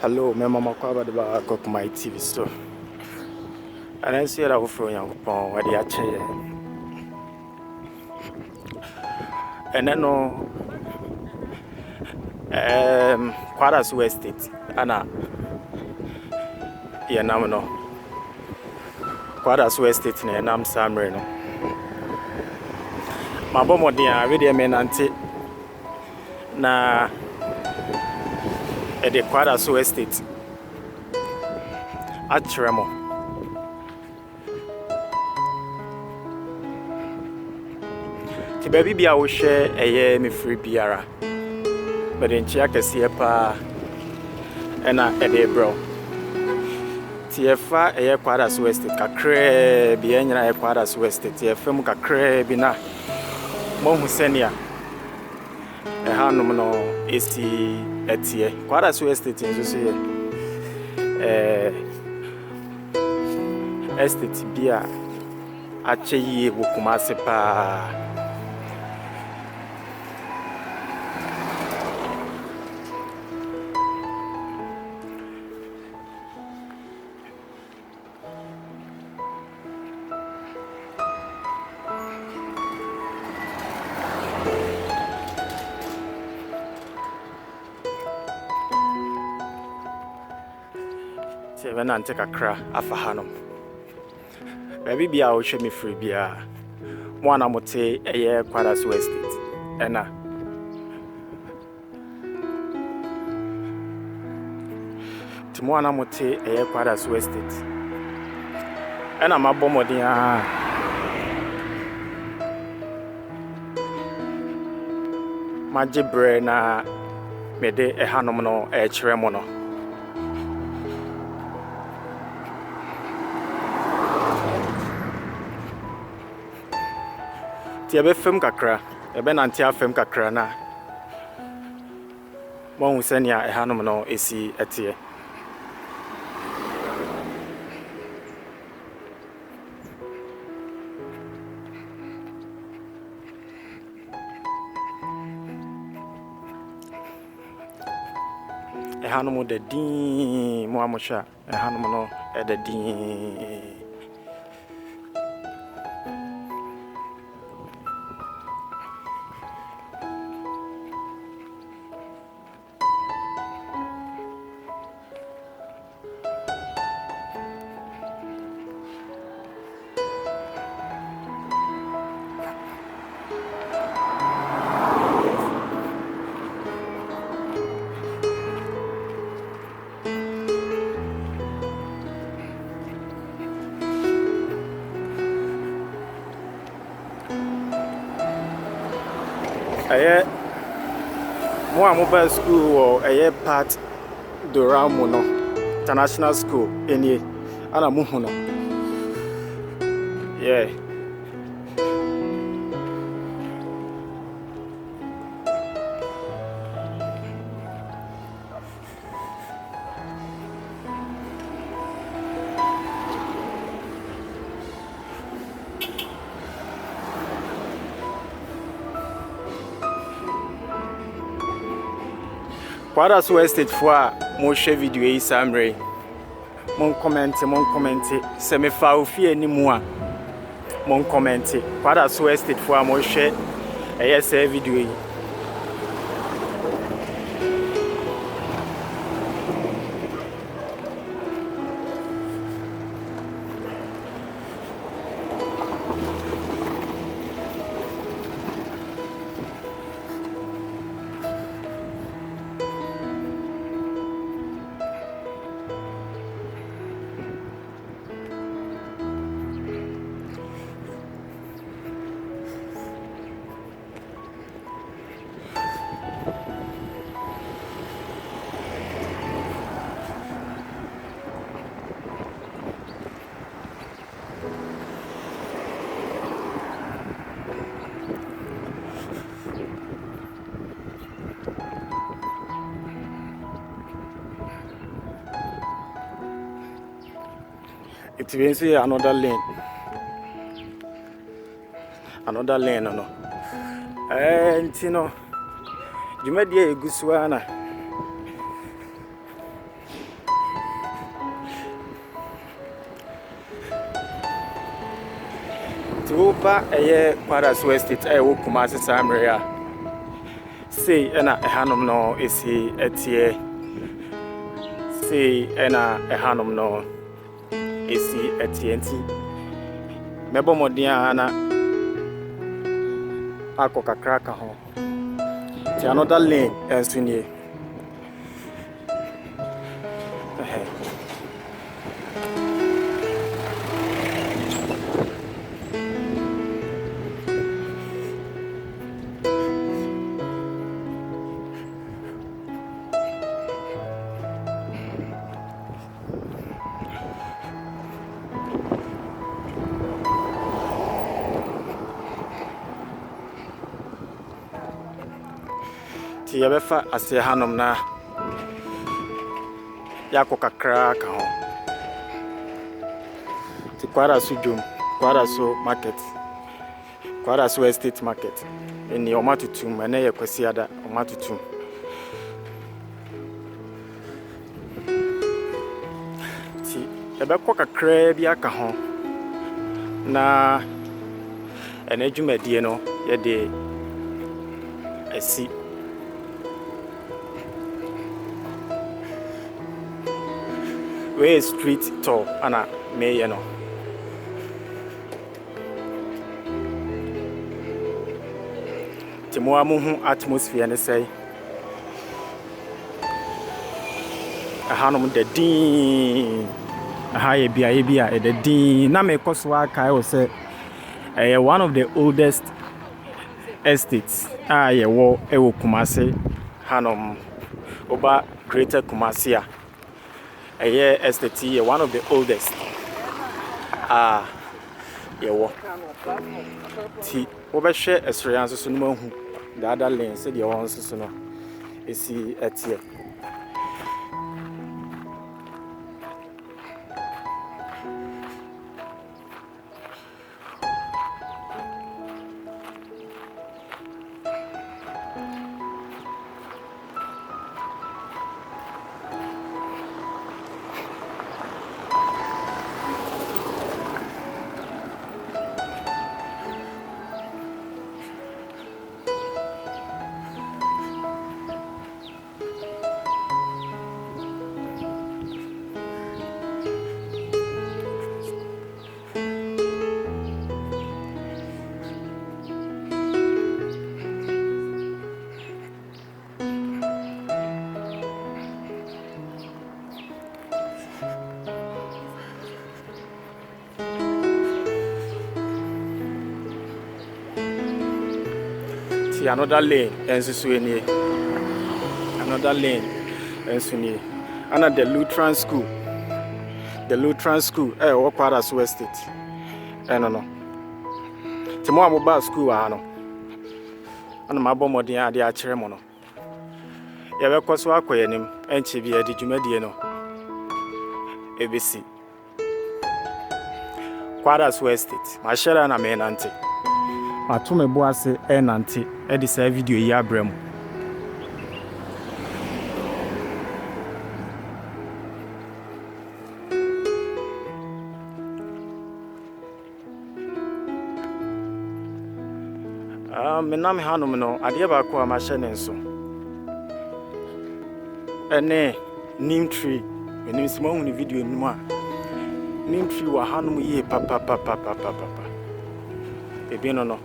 Hello, my mama Kwadaso got my TV store. And I see that I from young upon where they are chair. And then no Kwadaso Estate. Anna yeah now no Kwadaso Estate ne nam Samre no. My bomo dia we dey menante na the Kwadaso Estate at Tremo. The baby be our share a year me free biara, but in Chiaka Siepa and a day bro. TFA a year Kwadaso Estate, a crab, be any Kwadaso Estate, TFM Cacre, Bina Mohusenia. A hanumano AC at here. Kwadaso Estate in Susia Estate Bia Achi Kumasi-Ghana. When I take a cra afa hanum. Baby be I will show me free beer. One amote a year Kwadaso Estate. Ena. Timwana amote a year Kwadaso Estate. Ena my bomodia. Majibre na mede a hanum no a chremono. Tiabe fem kakra, ebe nantia fem kakra na. Mo hu senia e hanom no esi etie. E hanom de din mo amosha, e hanom no e de din. Aye, more mobile school or a part Doramuno International School in ye, Anna Muhuno. Yeah. Kwadaso Estate for mo share video yi samre mon comment se me fa ofi animu a mon comment Kwadaso Estate for mo share ese video yi it means another lane no and you know you made a good swana Oba Kwadaso Estate Kumasi-Ghana. Say ena ehanom no esi etie. Say ena ehanom no esi etie nti. Mebo modia na ako kakra ka ho. Ti another lane enso nie. Ti yabefa ase hanom na yako kakra ka ho. Ti Kwadaso Dwom, Kwadaso Market, Kwadaso Estate Market. Eni omatutum ene ye kwesi ada omatutum. Ti yabekọ kakra bi aka ho na ene dwumadie no ye de esi where street tour ana me no timo amuhu atmosphere ne say ahanom de din aha ye bia de din na me koso aka o say one of the oldest estates ye wo Kumasi hanom oba greater Kumasi estate one of the oldest wo ti obehwe esreyan so no mahu the other lane say the one so no esi etie another lane ensusu enie another lane ensu nie ana the Lutheran school wo Kwadaso Estate no timo amoba school no ana mabo modin ade a kire mo no ye be koso akoyenim enche bi ade dwumadie no ebesi Kwadaso Estate ma share na me nante mato me bo ase nante e de sa video yi abrem me nam hanom no ade ba ko ma hye ne nso ene nim tree enim sima hu ni video nim a nim tree wa hanom yi papa ebi no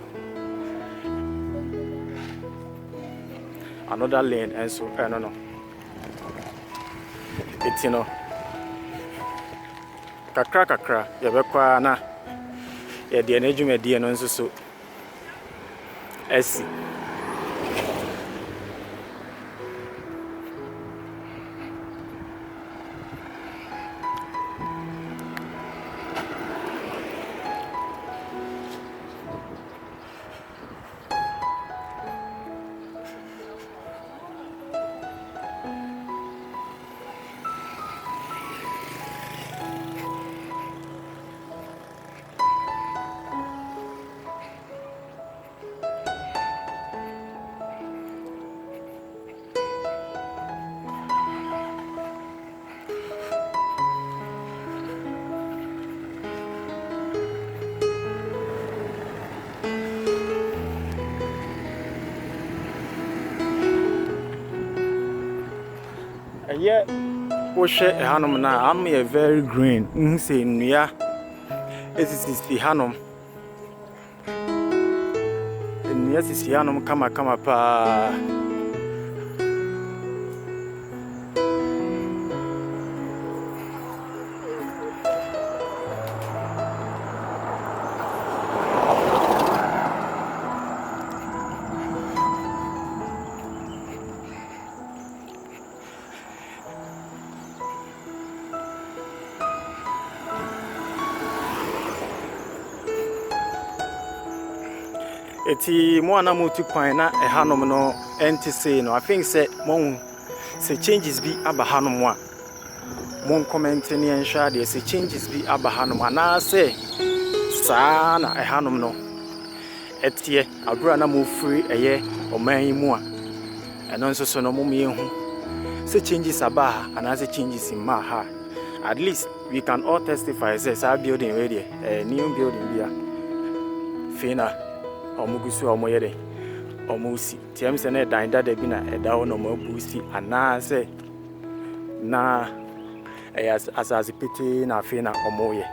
another lane and so no it's kakra yebekwa na ye de na dwumadie no nso so esi yeah, Oshe Hanum na I'm a very green. Say Nia. This is the Hanum. Yes, it's Hanum kama pa. Eti mo ana mo tu kwan na hanom no enti say no I think say mo say changes bi aba hanom a mo comment ni enhwa de say changes bi aba hanom ana say saa na hanom no etie abura na mo free eye oman mu a eno nso so no mo mehu say changes aba ha ana say changes in ma ha at least we can all testify say our building we there new building bia fina omugusu omoyede omusi tiam se na dan dada bi na eda wo no mabusi ana se na asase pete na fe na omoye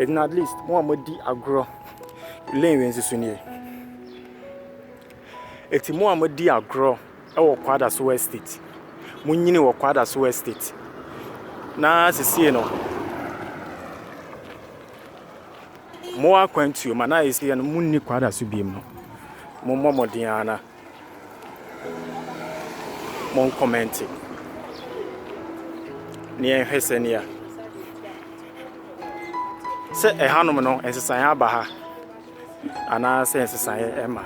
it na at least mo amodi agro lenwe nsusu nie eti mo amodi agro e wo Kwadaso Estate munyini wo Kwadaso Estate na sisi no mo akwantu mana isi no munni Kwadaso biem no mo momodiana mo comment ni ehwesenia se ehanom no ensesan aba ha ana se ensesan ema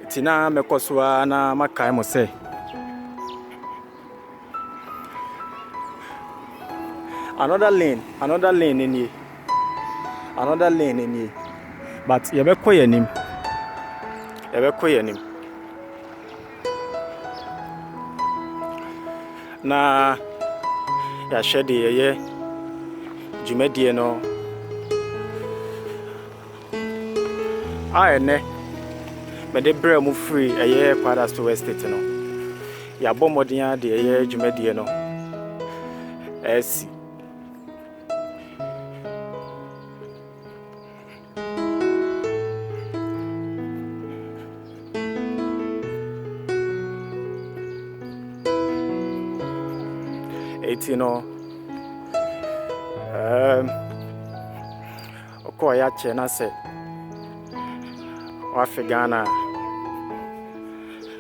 tina mekosoa na makai mo se another lane in here but yebekọ yanim na ya shede ye jumedie no ene me de bre mu free eye Kwadaso Estate no ya bomodin de ye jumedie no esi 18 no okoya chena se Ghana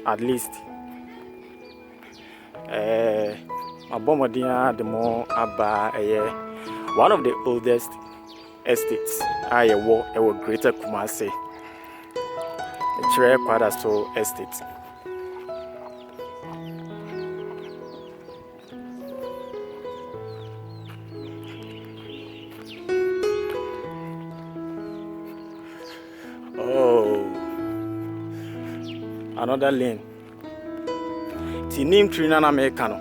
at least abomodia the more aba one of the oldest estates I war greater Kumasi Kwadaso Estate. Oh, another lane. Ti nim tree na America no.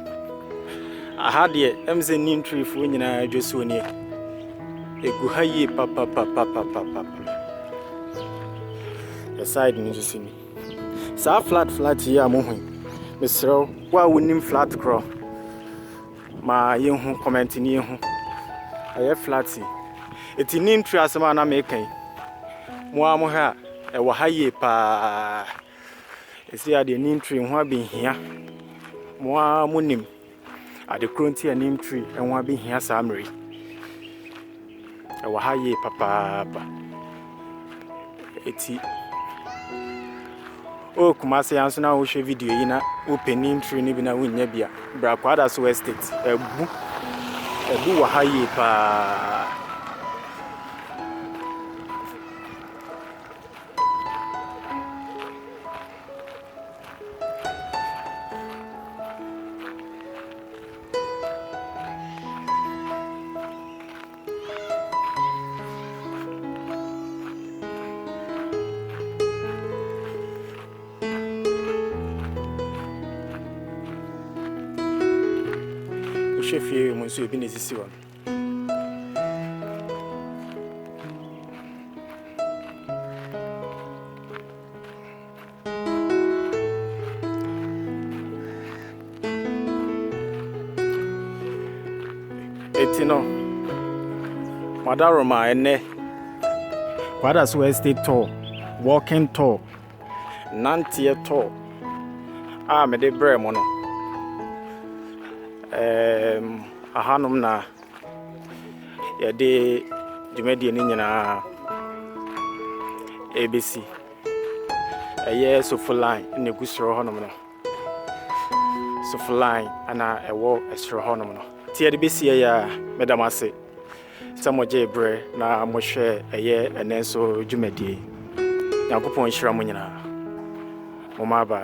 I had the MZ nim tree for when I just won here. Egu haye papa. The side ni just ni. Sa flat here mo hu. Mesro wa wonim flat crow. Ma ye hu comment ni hu. Aye flat. Eti nim tree asema na America. Mo ha e wo haye pa esi ade nim tree ho abihia mo amonim ade kronti anim tree e ho abihia samre e wo haye papa eti o Kumasi anso na wo hwe video yi na opening tree ni bi na wonya bia bra Kwadaso Estate ebu wo haye pa chef here mo so ebi na sisi wa etino madaroma ene Kwadaso Estate tour walking tour nantie tour me de brɛ mo no ahanom na yɛde dwumadie no nyinaa ABC ɛyɛ sofuline ne gusoro hɔnom no sofuline ana ɛwɔ ɛsoro hɔnom no tie de besie ya medam ase sɛ mogye brɛ na mohwɛ ɛyɛ ɛnɛ nso dwumadie Yakopɔn hyira mo nyinaa mo ma ba